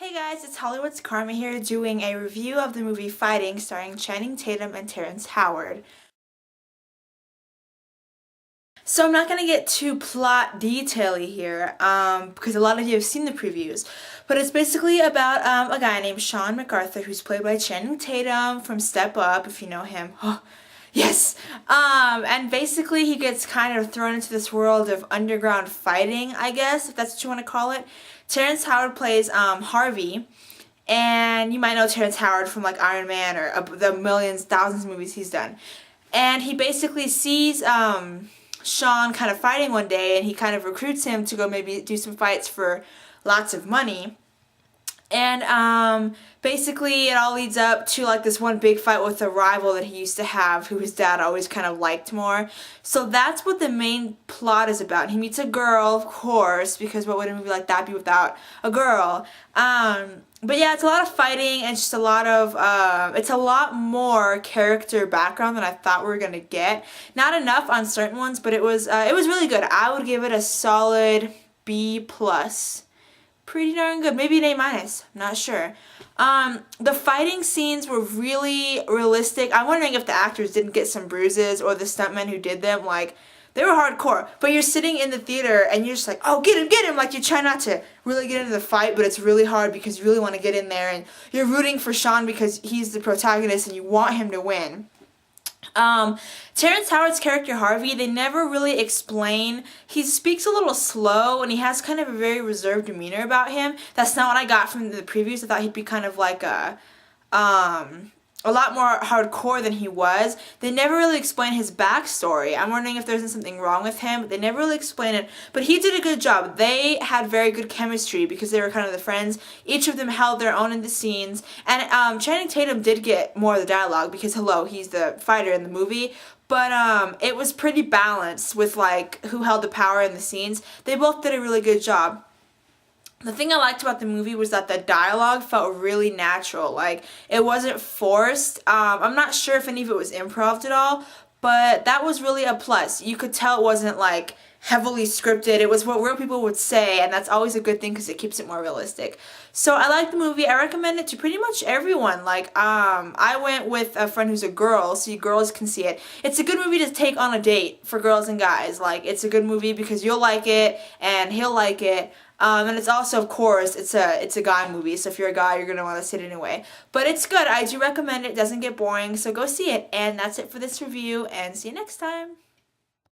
Hey guys, it's Hollywood's Karma here doing a review of the movie Fighting starring Channing Tatum and Terrence Howard. So I'm not going to get too plot detail-y here because a lot of you have seen the previews. But it's basically about a guy named Sean MacArthur who's played by Channing Tatum from Step Up, if you know him. Oh, yes! And basically he gets kind of thrown into this world of underground fighting, I guess, if that's what you want to call it. Terrence Howard plays Harvey. And you might know Terrence Howard from like Iron Man or the millions, thousands of movies he's done. And he basically sees Sean kind of fighting one day, and he kind of recruits him to go maybe do some fights for lots of money. And basically it all leads up to like this one big fight with a rival that he used to have who his dad always kind of liked more. So that's what the main plot is about. He meets a girl, of course, because what would a movie like that be without a girl? But yeah, it's a lot of fighting and just a lot of, it's a lot more character background than I thought we were going to get. Not enough on certain ones, but it was really good. I would give it a solid B+. Pretty darn good. Maybe an A-, I'm not sure. The fighting scenes were really realistic. I'm wondering if the actors didn't get some bruises or the stuntmen who did them, like, they were hardcore. But you're sitting in the theater and you're just like, oh, get him, like you try not to really get into the fight, but it's really hard because you really want to get in there and you're rooting for Sean because he's the protagonist and you want him to win. Terrence Howard's character Harvey, they never really explain. He speaks a little slow and he has kind of a very reserved demeanor about him. That's not what I got from the previews. I thought he'd be kind of like a lot more hardcore than he was. They never really explain his backstory. I'm wondering if there's something wrong with him. They never really explain it, but he did a good job. They had very good chemistry because they were kind of the friends. Each of them held their own in the scenes, and Channing Tatum did get more of the dialogue because, hello, he's the fighter in the movie. But it was pretty balanced with like who held the power in the scenes. They both did a really good job. The thing I liked about the movie was that the dialogue felt really natural. Like, it wasn't forced. I'm not sure if any of it was improv at all, but that was really a plus. You could tell it wasn't, like, heavily scripted. It was what real people would say, and that's always a good thing because it keeps it more realistic. So I like the movie. I recommend it to pretty much everyone. Like, I went with a friend who's a girl, so you girls can see it. It's a good movie to take on a date for girls and guys. Like, it's a good movie because you'll like it, and he'll like it. And it's also, of course, it's a guy movie, so if you're a guy, you're going to want to see it anyway. But it's good. I do recommend it. It doesn't get boring, so go see it. And that's it for this review, and see you next time.